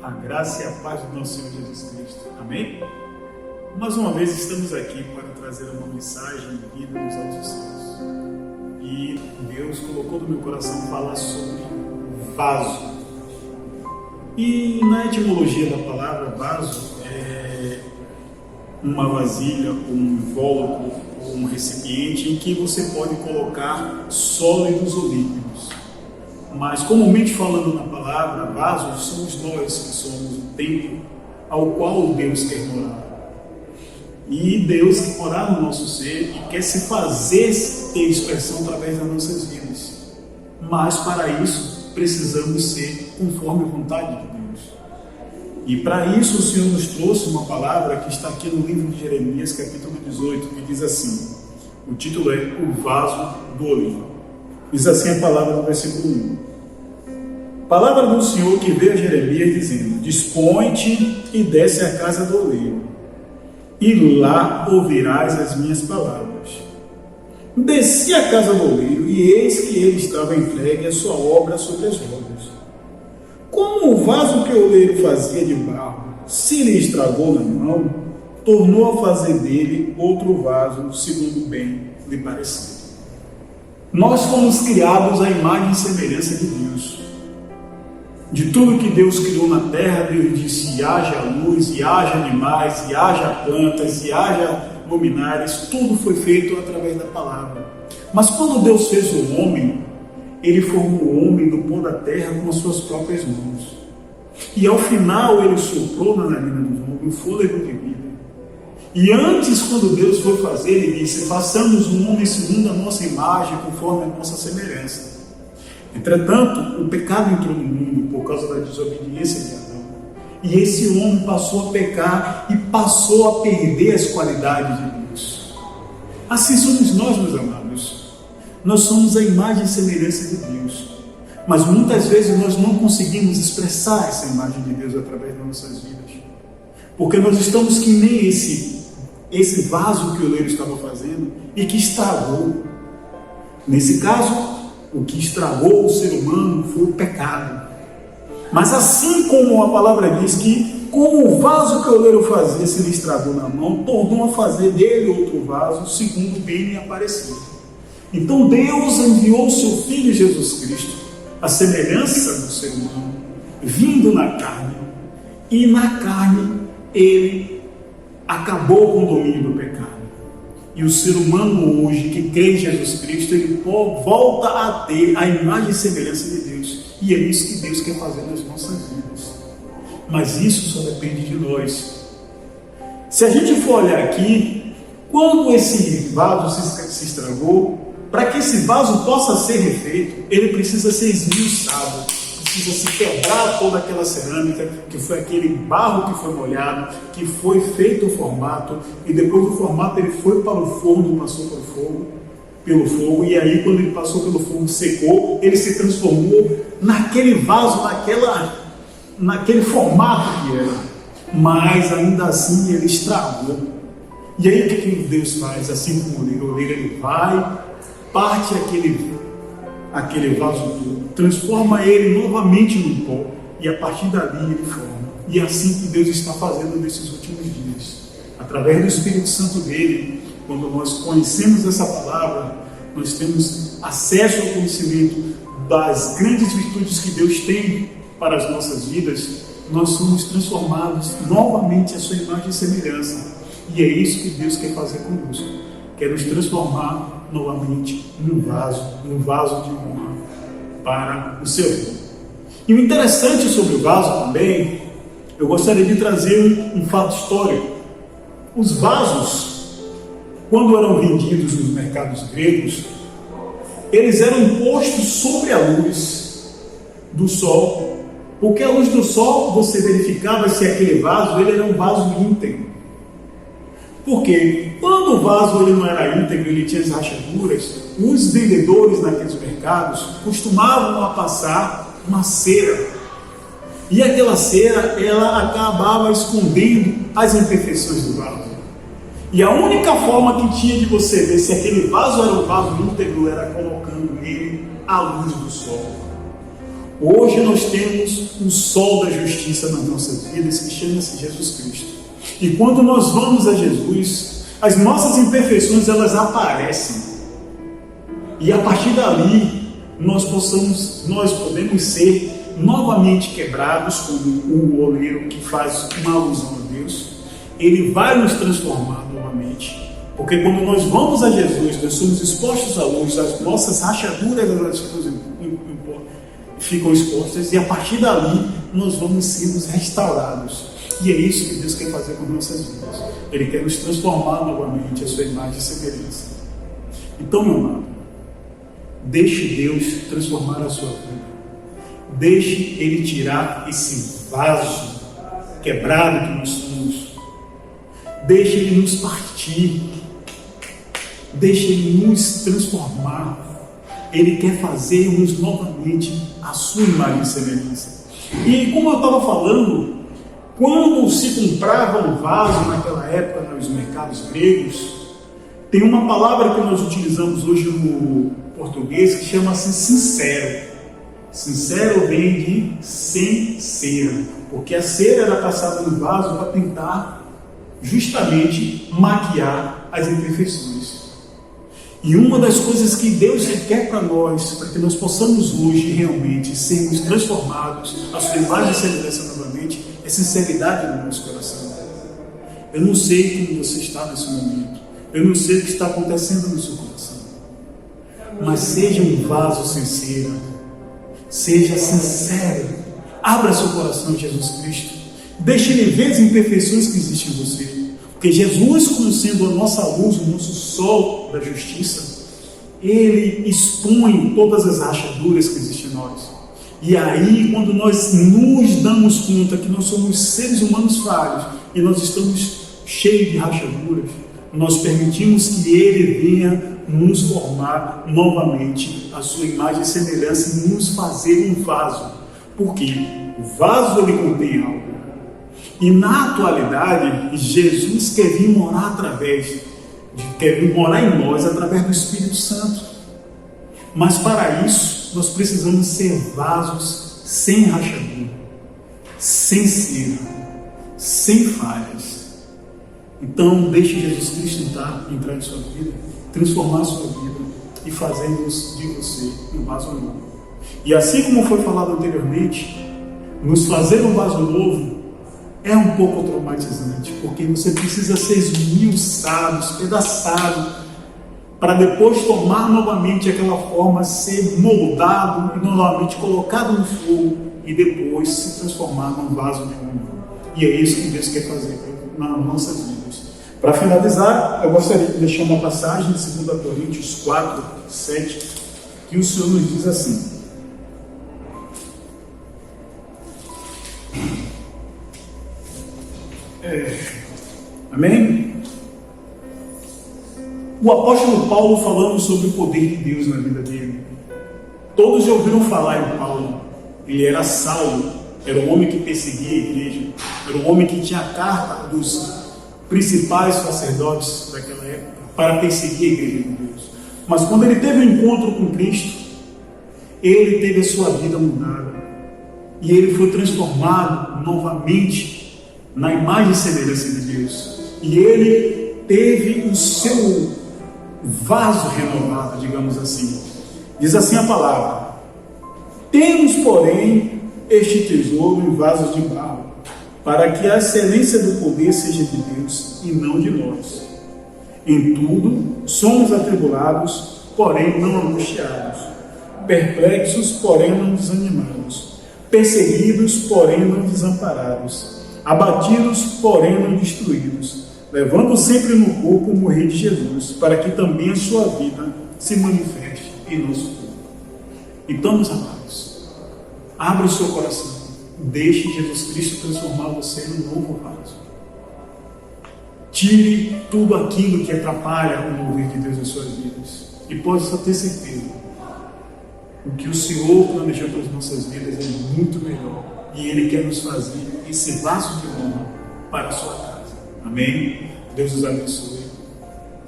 A graça e a paz do nosso Senhor Jesus Cristo. Amém? Mais uma vez estamos aqui para trazer uma mensagem vinda dos altos céus. E Deus colocou no meu coração falar sobre vaso. E na etimologia da palavra vaso é uma vasilha, um invólucro, um recipiente em que você pode colocar sólidos ou líquidos. Mas comumente falando na palavra, vasos somos nós que somos o templo ao qual Deus quer morar. E Deus quer morar no nosso ser e quer se fazer ter expressão através das nossas vidas. Mas para isso precisamos ser conforme a vontade de Deus. E para isso o Senhor nos trouxe uma palavra que está aqui no livro de Jeremias, capítulo 18, que diz assim, o título é O Vaso do Olivo. Diz assim a palavra no versículo 1. Palavra do Senhor que veio a Jeremias dizendo, dispõe-te e desce à casa do oleiro, e lá ouvirás as minhas palavras. Desci à casa do oleiro, e eis que ele estava entregue a sua obra sobre as rodas. Como o vaso que o oleiro fazia de barro se lhe estragou na mão, tornou a fazer dele outro vaso, segundo bem lhe pareceu. Nós fomos criados à imagem e semelhança de Deus. De tudo que Deus criou na terra, Deus disse, e haja luz, e haja animais, e haja plantas, e haja luminares, tudo foi feito através da palavra. Mas quando Deus fez o homem, Ele formou o homem do pó da terra com as suas próprias mãos. E ao final Ele soprou na narina do homem o fôlego de vida. E antes, quando Deus foi fazer, Ele disse, façamos um homem segundo a nossa imagem, conforme a nossa semelhança. Entretanto, o pecado entrou no mundo por causa da desobediência de Adão. E esse homem passou a pecar e passou a perder as qualidades de Deus. Assim somos nós, meus amados. Nós somos a imagem e semelhança de Deus. Mas muitas vezes nós não conseguimos expressar essa imagem de Deus através das nossas vidas. Porque nós estamos que nem esse vaso que o oleiro estava fazendo e que estragou. Nesse caso, o que estragou o ser humano foi o pecado. Mas assim como a palavra diz que, como o vaso que o oleiro fazia se lhe estragou na mão, tornou a fazer dele outro vaso, segundo bem lhe apareceu. Então Deus enviou o seu Filho Jesus Cristo, a semelhança do ser humano, vindo na carne, e na carne ele acabou com o domínio do pecado. E o ser humano hoje, que crê em Jesus Cristo, ele volta a ter a imagem e semelhança de Deus. E é isso que Deus quer fazer nas nossas vidas. Mas isso só depende de nós. Se a gente for olhar aqui, quando esse vaso se estragou, para que esse vaso possa ser refeito, ele precisa ser esmiuçado. Precisa se quebrar toda aquela cerâmica, que foi aquele barro que foi molhado, que foi feito o formato, e depois do formato ele foi para o forno, passou pelo fogo, e aí quando ele passou pelo fogo, secou, ele se transformou naquele vaso, naquele formato que era, mas ainda assim ele estragou. E aí o que Deus faz? Assim como o oleiro, ele vai, parte aquele vaso todo, transforma ele novamente no pó, e a partir dali ele forma. E é assim que Deus está fazendo nesses últimos dias. Através do Espírito Santo dele, quando nós conhecemos essa palavra, nós temos acesso ao conhecimento das grandes virtudes que Deus tem para as nossas vidas, nós somos transformados novamente à sua imagem e semelhança. E é isso que Deus quer fazer conosco. Quer nos transformar novamente num vaso de honra para o seu reino. E o interessante sobre o vaso também, eu gostaria de trazer um fato histórico. Os vasos, quando eram vendidos nos mercados gregos, eles eram postos sobre a luz do sol, porque a luz do sol você verificava se aquele vaso ele era um vaso íntegro. Porque quando o vaso ele não era íntegro, ele tinha as rachaduras, os vendedores naqueles mercados costumavam a passar uma cera. E aquela cera, ela acabava escondendo as imperfeições do vaso. E a única forma que tinha de você ver se aquele vaso era um vaso íntegro era colocando nele a luz do sol. Hoje nós temos um sol da justiça nas nossas vidas que chama-se Jesus Cristo. E quando nós vamos a Jesus, as nossas imperfeições elas aparecem. E a partir dali nós podemos ser novamente quebrados, como o oleiro que faz uma alusão a Deus. Ele vai nos transformar novamente. Porque quando nós vamos a Jesus, nós somos expostos à luz, as nossas rachaduras ficam expostas, e a partir dali nós vamos sermos restaurados. E é isso que Deus quer fazer com nossas vidas. Ele quer nos transformar novamente a sua imagem e semelhança. Então, meu amado, deixe Deus transformar a sua vida. Deixe Ele tirar esse vaso quebrado que nós somos. Deixe Ele nos partir. Deixe Ele nos transformar. Ele quer fazermos novamente a sua imagem e semelhança. E como eu estava falando, quando se comprava um vaso naquela época nos mercados gregos, tem uma palavra que nós utilizamos hoje no português que chama-se sincero. Sincero vem de sem cera, porque a cera era passada no vaso para tentar justamente maquiar as imperfeições. E uma das coisas que Deus quer para nós, para que nós possamos hoje realmente sermos transformados, a sua imagem e semelhança novamente, é sinceridade no nosso coração. Eu não sei como você está nesse momento, eu não sei o que está acontecendo no seu coração, mas seja um vaso sincero, seja sincero, abra seu coração a Jesus Cristo, deixe Ele ver as imperfeições que existem em você. Porque Jesus, como sendo a nossa luz, o nosso sol da justiça, Ele expõe todas as rachaduras que existem em nós. E aí, quando nós nos damos conta que nós somos seres humanos falhos e nós estamos cheios de rachaduras, nós permitimos que Ele venha nos formar novamente a sua imagem e semelhança e nos fazer um vaso. Porque o vaso ele contém algo. E na atualidade, Jesus quer vir morar em nós através do Espírito Santo. Mas para isso, nós precisamos ser vasos sem rachadura, sem cera, sem falhas. Então, deixe Jesus Cristo entrar em sua vida, transformar a sua vida e fazer de você um vaso novo. E assim como foi falado anteriormente, nos fazer um vaso novo é um pouco traumatizante, porque você precisa ser esmiuçado, despedaçado, para depois tomar novamente aquela forma, ser moldado e novamente colocado no fogo e depois se transformar num vaso de honra. E é isso que Deus quer fazer nas nossas vidas. Para finalizar, eu gostaria de deixar uma passagem de 2 Coríntios 4, 7, que o Senhor nos diz assim: Amém? O apóstolo Paulo falando sobre o poder de Deus na vida dele. Todos já ouviram falar em Paulo. Ele era Saulo, era um homem que perseguia a igreja, era um homem que tinha a carta dos principais sacerdotes daquela época para perseguir a igreja de Deus. Mas quando ele teve um encontro com Cristo, ele teve a sua vida mudada e ele foi transformado novamente na imagem e semelhança de Deus. E ele teve o seu vaso renovado, digamos assim. Diz assim a palavra: temos, porém, este tesouro em vasos de barro, para que a excelência do poder seja de Deus e não de nós. Em tudo somos atribulados, porém não angustiados, perplexos, porém não desanimados, perseguidos, porém não desamparados, abatidos, porém não destruídos, levando sempre no corpo o morrer de Jesus, para que também a sua vida se manifeste em nosso corpo. Então, meus amados, abra o seu coração, deixe Jesus Cristo transformar você num novo vaso. Tire tudo aquilo que atrapalha o mover de Deus em suas vidas, e pode só ter certeza, o que o Senhor planejou para as nossas vidas é muito melhor, e Ele quer nos fazer esse vaso de honra para a sua casa. Amém? Deus os abençoe.